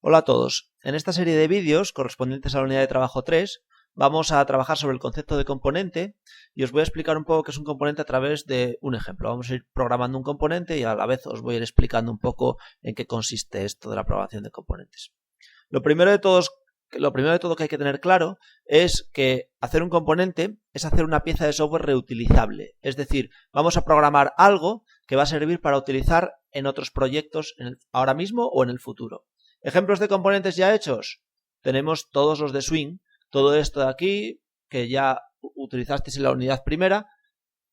Hola a todos. En esta serie de vídeos correspondientes a la unidad de trabajo 3 vamos a trabajar sobre el concepto de componente y os voy a explicar un poco qué es un componente a través de un ejemplo. Vamos a ir programando un componente y a la vez os voy a ir explicando un poco en qué consiste esto de la programación de componentes. Lo primero de todo que hay que tener claro es que hacer un componente es hacer una pieza de software reutilizable. Es decir, vamos a programar algo que va a servir para utilizar en otros proyectos ahora mismo o en el futuro. Ejemplos de componentes ya hechos. Tenemos todos los de Swing. Todo esto de aquí, que ya utilizasteis en la unidad primera,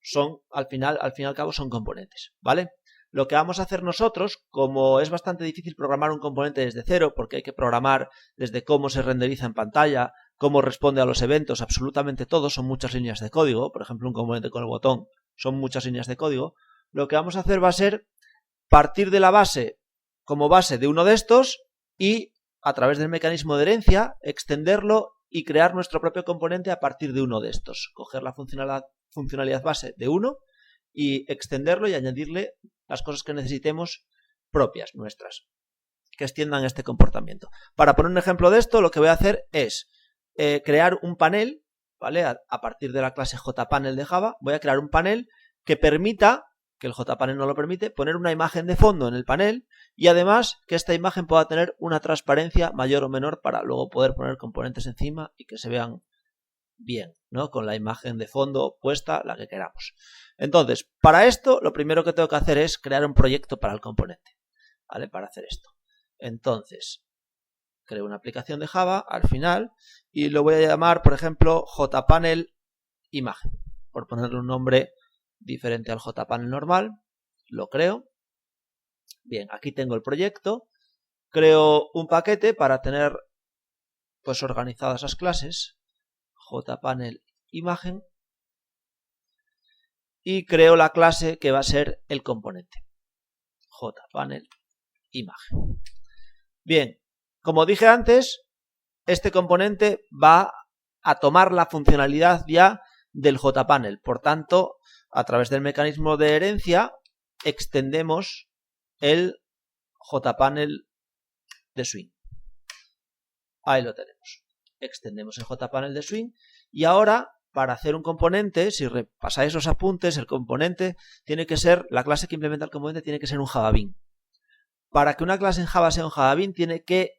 son, al fin y al cabo, son componentes, ¿vale? Lo que vamos a hacer nosotros, como es bastante difícil programar un componente desde cero, porque hay que programar desde cómo se renderiza en pantalla, cómo responde a los eventos, absolutamente todo, son muchas líneas de código. Por ejemplo, un componente con el botón son muchas líneas de código. Lo que vamos a hacer va a ser partir de la base como base de uno de estos y a través del mecanismo de herencia extenderlo y crear nuestro propio componente a partir de uno de estos. Coger la funcionalidad base de uno y extenderlo y añadirle las cosas que necesitemos propias nuestras que extiendan este comportamiento. Para poner un ejemplo de esto, lo que voy a hacer es crear un panel, ¿vale? A partir de la clase JPanel de Java, voy a crear un panel que permita, que el JPanel no lo permite, poner una imagen de fondo en el panel y además que esta imagen pueda tener una transparencia mayor o menor para luego poder poner componentes encima y que se vean bien, ¿no? Con la imagen de fondo puesta, la que queramos. Entonces, para esto, lo primero que tengo que hacer es crear un proyecto para el componente, ¿vale? Para hacer esto. Entonces, creo una aplicación de Java al final y lo voy a llamar, por ejemplo, JPanel imagen, por ponerle un nombre diferente al JPanel normal. Lo creo. Bien, aquí tengo el proyecto. Creo un paquete para tener pues organizadas las clases. JPanel imagen. Y creo la clase que va a ser el componente. JPanel imagen. Bien, como dije antes, este componente va a tomar la funcionalidad ya del JPanel. Por tanto, a través del mecanismo de herencia, extendemos el JPanel de Swing. Ahí lo tenemos. Extendemos el JPanel de Swing y ahora, para hacer un componente, si repasáis los apuntes, el componente tiene que ser, la clase que implementa el componente tiene que ser un JavaBean. Para que una clase en Java sea un JavaBean tiene que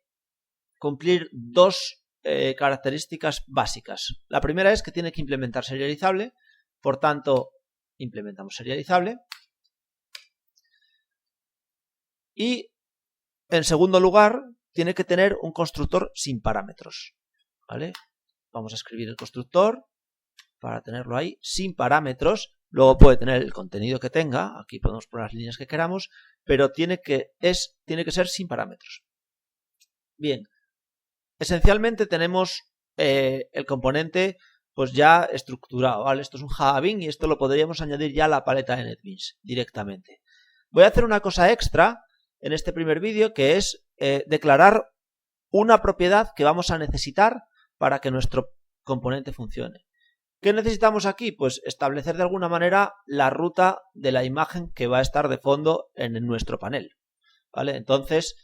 cumplir dos características básicas. La primera es que tiene que implementar serializable, por tanto, implementamos serializable. Y, en segundo lugar, tiene que tener un constructor sin parámetros, ¿vale? Vamos a escribir el constructor para tenerlo ahí sin parámetros. Luego puede tener el contenido que tenga, aquí podemos poner las líneas que queramos, pero tiene que ser sin parámetros. Bien, esencialmente tenemos el componente pues ya estructurado, ¿vale? Esto es un JavaBean y esto lo podríamos añadir ya a la paleta de NetBeans directamente. Voy a hacer una cosa extra en este primer vídeo, que es declarar una propiedad que vamos a necesitar para que nuestro componente funcione. ¿Qué necesitamos aquí? Pues establecer de alguna manera la ruta de la imagen que va a estar de fondo en nuestro panel, ¿vale? Entonces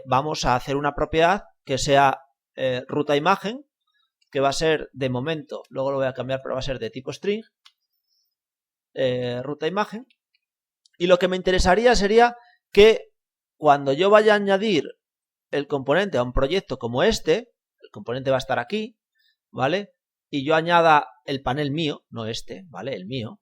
vamos a hacer una propiedad que sea ruta imagen, que va a ser de momento, luego lo voy a cambiar, pero va a ser de tipo string, ruta imagen. Y lo que me interesaría sería que cuando yo vaya a añadir el componente a un proyecto como este, el componente va a estar aquí, ¿vale? Y yo añada el panel mío, no este, ¿vale? El mío.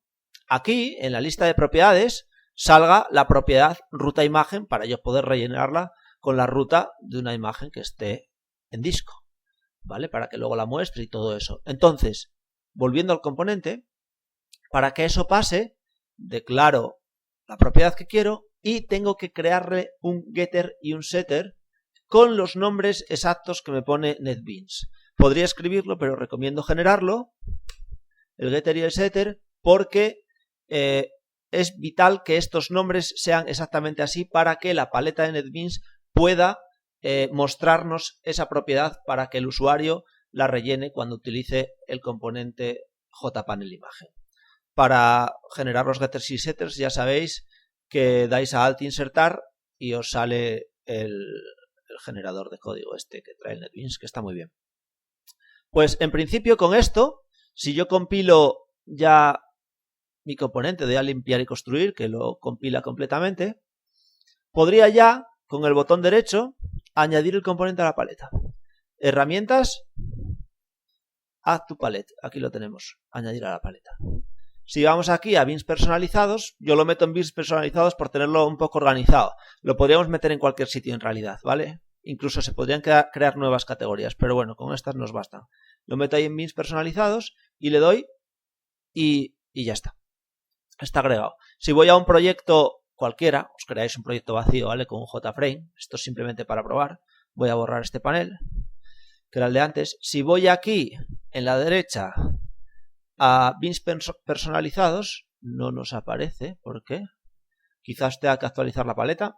Aquí, en la lista de propiedades, salga la propiedad ruta imagen para yo poder rellenarla con la ruta de una imagen que esté en disco, ¿vale? Para que luego la muestre y todo eso. Entonces, volviendo al componente, para que eso pase, declaro la propiedad que quiero y tengo que crearle un getter y un setter con los nombres exactos que me pone NetBeans. Podría escribirlo, pero recomiendo generarlo, el getter y el setter, porque es vital que estos nombres sean exactamente así para que la paleta de NetBeans pueda mostrarnos esa propiedad para que el usuario la rellene cuando utilice el componente JPanel imagen. Para generar los getters y setters ya sabéis que dais a Alt insertar y os sale el generador de código este que trae el NetBeans, que está muy bien. Pues en principio con esto, si yo compilo ya mi componente, doy a limpiar y construir, que lo compila completamente, podría ya, con el botón derecho, añadir el componente a la paleta. Herramientas, Add to Palette, aquí lo tenemos, añadir a la paleta. Si vamos aquí a bins personalizados, yo lo meto en bins personalizados por tenerlo un poco organizado. Lo podríamos meter en cualquier sitio en realidad, ¿vale? Incluso se podrían crear nuevas categorías, pero bueno, con estas nos bastan. Lo meto ahí en bins personalizados y le doy y ya está. Está agregado. Si voy a un proyecto cualquiera, os creáis un proyecto vacío, ¿vale? Con un JFrame, esto es simplemente para probar. Voy a borrar este panel, que era el de antes. Si voy aquí, en la derecha, a bins personalizados, no nos aparece. ¿Por qué? Quizás tenga que actualizar la paleta.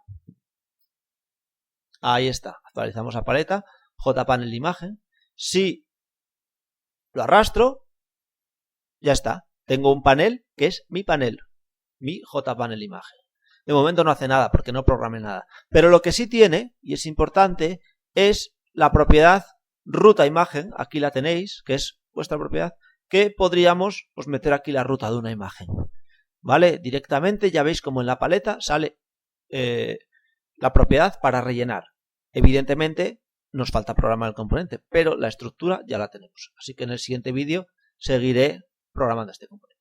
Ahí está, actualizamos la paleta, JPanel imagen. Si lo arrastro, ya está. Tengo un panel que es mi panel, mi JPanel imagen. De momento no hace nada porque no programé nada. Pero lo que sí tiene, y es importante, es la propiedad ruta imagen. Aquí la tenéis, que es vuestra propiedad, que podríamos pues, meter aquí la ruta de una imagen. ¿Vale? Directamente ya veis como en la paleta sale la propiedad para rellenar. Evidentemente nos falta programar el componente, pero la estructura ya la tenemos. Así que en el siguiente vídeo seguiré programando este componente.